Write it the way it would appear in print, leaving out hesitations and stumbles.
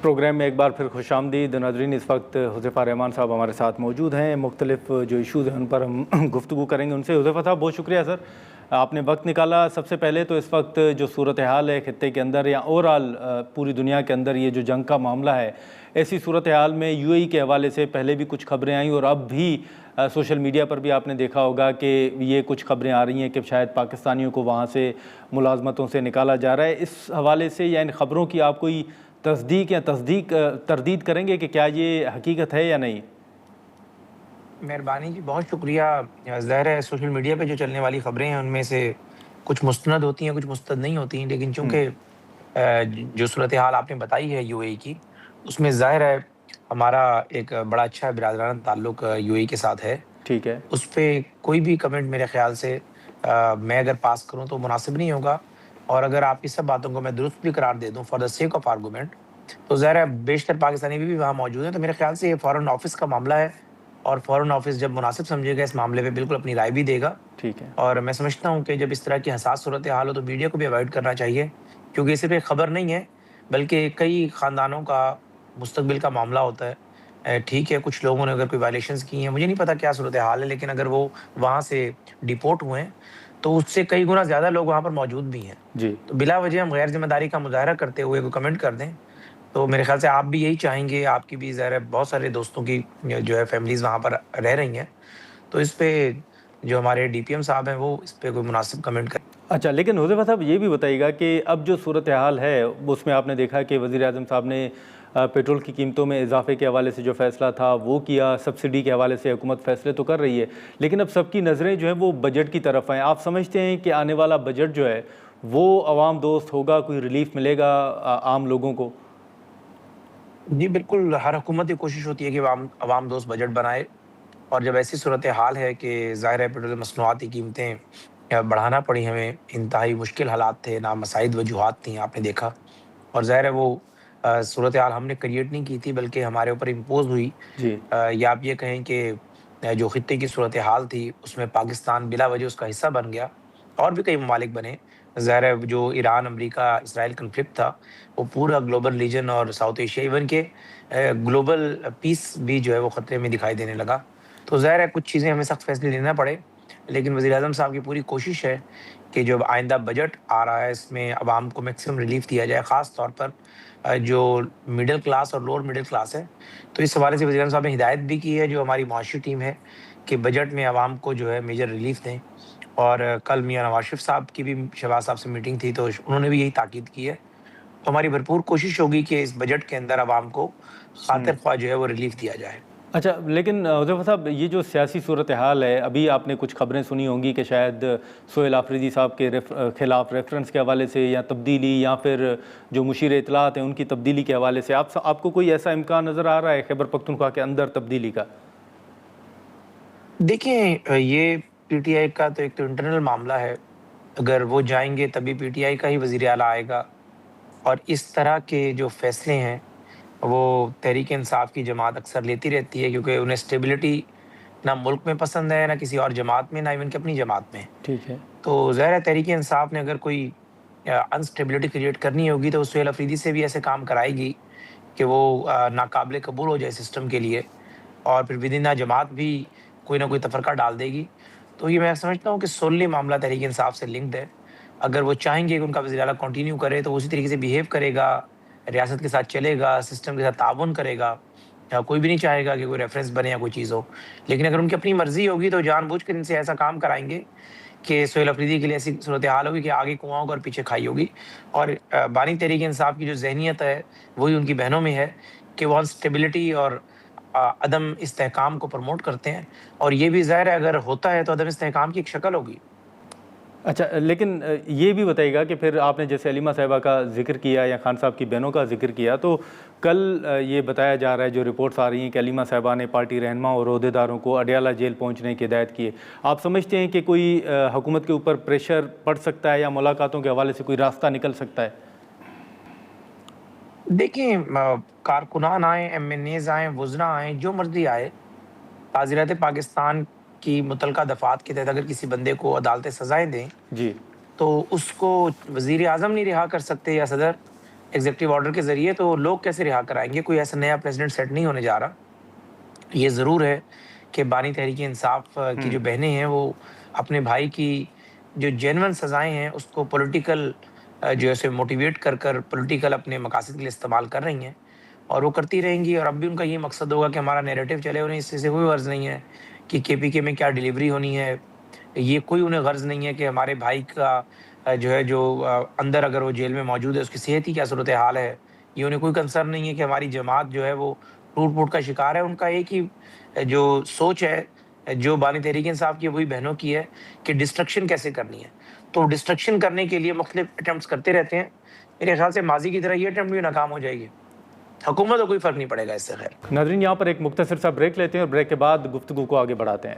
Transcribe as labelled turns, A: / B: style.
A: Programme میں ایک بار پھر خوش آمدید ناظرین. اس وقت حذیفہ رحمان صاحب ہمارے ساتھ موجود ہیں. مختلف جو ایشوز ہیں ان پر ہم گفتگو کریں گے ان سے. حذیفہ صاحب بہت شکریہ سر, آپ نے وقت نکالا. سب سے پہلے تو اس وقت جو صورتحال ہے خطے کے اندر یا اوورآل پوری دنیا کے اندر, یہ جو جنگ کا معاملہ ہے, ایسی صورتحال میں یو اے ای کے حوالے سے پہلے بھی کچھ خبریں آئیں اور اب بھی سوشل میڈیا پر بھی آپ نے دیکھا ہوگا کہ یہ کچھ خبریں آ رہی ہیں کہ شاید پاکستانیوں کو وہاں سے ملازمتوں سے نکالا جا رہا ہے. اس حوالے سے یا ان خبروں کی آپ کوئی تصدیق یا تردید کریں گے کہ کیا یہ حقیقت ہے یا نہیں؟
B: مہربانی جی, بہت شکریہ. ظاہر ہے سوشل میڈیا پہ جو چلنے والی خبریں ہیں ان میں سے کچھ مستند ہوتی ہیں, کچھ مستند نہیں ہوتی ہیں, لیکن چونکہ جو صورتحال آپ نے بتائی ہے یو اے ای کی, اس میں ظاہر ہے ہمارا ایک بڑا اچھا برادرانہ تعلق یو اے ای کے ساتھ ہے.
A: ٹھیک ہے.
B: اس پہ کوئی بھی کمنٹ میرے خیال سے میں اگر پاس کروں تو مناسب نہیں ہوگا, اور اگر آپ کی سب باتوں کو میں درست بھی قرار دے دوں for the sake of argument, تو ظاہر ہے بیشتر پاکستانی بھی وہاں موجود ہیں. تو میرے خیال سے یہ فارن آفس کا معاملہ ہے, اور فارن آفس جب مناسب سمجھے گا اس معاملے پہ بالکل اپنی رائے بھی دے گا.
A: ٹھیک ہے.
B: اور میں سمجھتا ہوں کہ جب اس طرح کی حساس صورتحال ہو تو میڈیا کو بھی اوائڈ کرنا چاہیے, کیونکہ یہ صرف ایک خبر نہیں ہے بلکہ کئی خاندانوں کا مستقبل کا معاملہ ہوتا ہے. ٹھیک ہے, کچھ لوگوں نے اگر کوئی وائلیشنز کی ہیں, مجھے نہیں پتا کیا صورتحال ہے, لیکن اگر وہ وہاں سے ڈیپورٹ ہوئے ہیں تو اس سے کئی گنا زیادہ لوگ وہاں پر موجود بھی ہیں.
A: جی.
B: تو بلا وجہ ہم غیر ذمہ داری کا مظاہرہ کرتے ہوئے کوئی کمنٹ کر دیں تو میرے خیال سے آپ بھی یہی چاہیں گے, آپ کی بھی ظاہر ہے بہت سارے دوستوں کی جو ہے فیملیز وہاں پر رہ رہی ہیں, تو اس پہ جو ہمارے ڈی پی ایم صاحب ہیں وہ اس پہ کوئی مناسب کمنٹ کریں.
A: اچھا, لیکن حذیفہ صاحب یہ بھی بتائیے گا کہ اب جو صورتحال ہے اس میں آپ نے دیکھا کہ وزیر اعظم صاحب نے پیٹرول کی قیمتوں میں اضافے کے حوالے سے جو فیصلہ تھا وہ کیا, سبسڈی کے حوالے سے حکومت فیصلے تو کر رہی ہے, لیکن اب سب کی نظریں جو ہیں وہ بجٹ کی طرف ہیں. آپ سمجھتے ہیں کہ آنے والا بجٹ جو ہے وہ عوام دوست ہوگا, کوئی ریلیف ملے گا عام لوگوں کو؟
B: جی بالکل, ہر حکومت یہ کوشش ہوتی ہے کہ عوام دوست بجٹ بنائے, اور جب ایسی صورتحال ہے کہ ظاہر ہے پیٹرول مصنوعات کی قیمتیں بڑھانا پڑی ہمیں, انتہائی مشکل حالات تھے, نامساعد وجوہات تھیں آپ نے دیکھا, اور ظاہر ہے وہ صورتحال ہم نے کریٹ نہیں کی تھی بلکہ ہمارے اوپر امپوز ہوئی.
A: جی.
B: یا آپ یہ کہیں کہ جو خطے کی صورتحال تھی اس میں پاکستان بلا وجہ اس کا حصہ بن گیا, اور بھی کئی ممالک بنے. ظاہر ہے جو ایران امریکہ اسرائیل کنفلکٹ تھا وہ پورا گلوبل ریجن اور ساؤتھ ایشیا ایون کے گلوبل پیس بھی جو ہے وہ خطرے میں دکھائی دینے لگا. تو ظاہر ہے کچھ چیزیں ہمیں سخت فیصلے لینا پڑے, لیکن وزیر اعظم صاحب کی پوری کوشش ہے کہ جو آئندہ بجٹ آ رہا ہے اس میں عوام کو میکسیمم ریلیف دیا جائے, خاص طور پر جو مڈل کلاس اور لوور مڈل کلاس ہے. تو اس حوالے سے وزیر اعظم صاحب نے ہدایت بھی کی ہے جو ہماری معاشی ٹیم ہے کہ بجٹ میں عوام کو جو ہے میجر ریلیف دیں. اور کل میاں نواز شریف صاحب کی بھی شہباز صاحب سے میٹنگ تھی تو انہوں نے بھی یہی تاکید کی ہے. تو ہماری بھرپور کوشش ہوگی کہ اس بجٹ کے اندر عوام کو خاطر خواہ جو ہے وہ ریلیف دیا جائے.
A: اچھا, لیکن حذیفہ صاحب یہ جو سیاسی صورتحال ہے, ابھی آپ نے کچھ خبریں سنی ہوں گی کہ شاید سہیل آفریدی صاحب کے خلاف ریفرنس کے حوالے سے یا تبدیلی, یا پھر جو مشیر اطلاعات ہیں ان کی تبدیلی کے حوالے سے آپ کو کوئی ایسا امکان نظر آ رہا ہے خیبر پختونخوا کے اندر تبدیلی کا؟
B: دیکھیں, یہ پی ٹی آئی کا تو ایک تو انٹرنل معاملہ ہے, اگر وہ جائیں گے تبھی پی ٹی آئی کا ہی وزیر اعلیٰ آئے گا. اور اس طرح کے جو فیصلے ہیں وہ تحریک انصاف کی جماعت اکثر لیتی رہتی ہے, کیونکہ انہیں اسٹیبلٹی نہ ملک میں پسند ہے, نہ کسی اور جماعت میں, نہ ایون کہ اپنی جماعت میں.
A: ٹھیک ہے.
B: تو ظاہر ہے تحریک انصاف نے اگر کوئی انسٹیبلٹی کریٹ کرنی ہوگی تو سہیل آفریدی سے بھی ایسے کام کرائے گی کہ وہ ناقابل قبول ہو جائے سسٹم کے لیے, اور پھر ودن جماعت بھی کوئی نہ کوئی تفرقہ ڈال دے گی. تو یہ میں سمجھتا ہوں کہ سوللی معاملہ تحریک انصاف سے لنکڈ ہے. اگر وہ چاہیں گے کہ ان کا وزیر اعلیٰ کنٹینیو کرے تو اسی طریقے سے بیہیو کرے گا, ریاست کے ساتھ چلے گا, سسٹم کے ساتھ تعاون کرے گا. کوئی بھی نہیں چاہے گا کہ کوئی ریفرنس بنے یا کوئی چیز ہو, لیکن اگر ان کی اپنی مرضی ہوگی تو جان بوجھ کر ان سے ایسا کام کرائیں گے کہ سہیل آفریدی کے لیے ایسی صورتحال ہوگی کہ آگے کنواں ہوگا اور پیچھے کھائی ہوگی. اور بانی تحریک انصاف کی جو ذہنیت ہے وہی ان کی بہنوں میں ہے کہ وہ انسٹیبلٹی اور عدم استحکام کو پروموٹ کرتے ہیں, اور یہ بھی ظاہر ہے اگر ہوتا ہے تو عدم استحکام کی ایک شکل ہوگی.
A: اچھا, لیکن یہ بھی بتائیے گا کہ پھر آپ نے جیسے علیمہ صاحبہ کا ذکر کیا یا خان صاحب کی بہنوں کا ذکر کیا, تو کل یہ بتایا جا رہا ہے, جو رپورٹس آ رہی ہیں کہ علیمہ صاحبہ نے پارٹی رہنما اور عہدیداروں کو اڈیالہ جیل پہنچنے کی ہدایت کی ہے. آپ سمجھتے ہیں کہ کوئی حکومت کے اوپر پریشر پڑ سکتا ہے یا ملاقاتوں کے حوالے سے کوئی راستہ نکل سکتا ہے؟
B: دیکھیں, کارکنان آئیں, ایم این ایز آئیں, وزراء آئیں, جو مرضی آئے, تعزیرات پاکستان کی متعلقہ دفعات کے تحت اگر کسی بندے کو عدالتیں سزائیں دیں
A: جی,
B: تو اس کو وزیر اعظم نہیں رہا کر سکتے یا صدر, ایگزیکٹو آرڈر کے ذریعے، تو لوگ کیسے رہا کرائیں گے؟ کوئی ایسا نیا پریزیڈنٹ سیٹ نہیں ہونے جا رہا۔ یہ ضرور ہے کہ بانی تحریک انصاف کی جو بہنیں ہیں وہ اپنے بھائی کی جو جینون سزائیں ہیں اس کو پولیٹیکل جو ہے اسے موٹیویٹ کر کر پولیٹیکل اپنے مقاصد کے لیے استعمال کر رہی ہیں، اور وہ کرتی رہیں گی، اور اب بھی ان کا یہ مقصد ہوگا کہ ہمارا نیریٹو چلے۔ انہیں اس سے کوئی غرض نہیں ہے کہ کے پی کے میں کیا ڈیلیوری ہونی ہے، یہ کوئی انہیں غرض نہیں ہے کہ ہمارے بھائی کا جو ہے جو اندر اگر وہ جیل میں موجود ہے اس کی صحت کی کیا صورتحال ہے۔ یہ انہیں کوئی کنسرن نہیں ہے کہ ہماری جماعت جو ہے وہ ٹوٹ پھوٹ کا شکار ہے۔ ان کا ایک ہی جو سوچ ہے جو بانی تحریک انصاف کی، وہی بہنوں کی ہے کہ ڈسٹرکشن کیسے کرنی ہے۔ تو ڈسٹرکشن کرنے کے لیے مختلف اٹمپٹس کرتے رہتے ہیں۔ میرے خیال سے ماضی کی طرح یہ اٹمپٹ بھی ناکام ہو جائے گی۔ حکومت کو کوئی فرق نہیں پڑے گا اس سے۔ خیر
A: ناظرین، یہاں پر ایک مختصر سا بریک لیتے ہیں اور بریک کے بعد گفتگو کو آگے بڑھاتے ہیں۔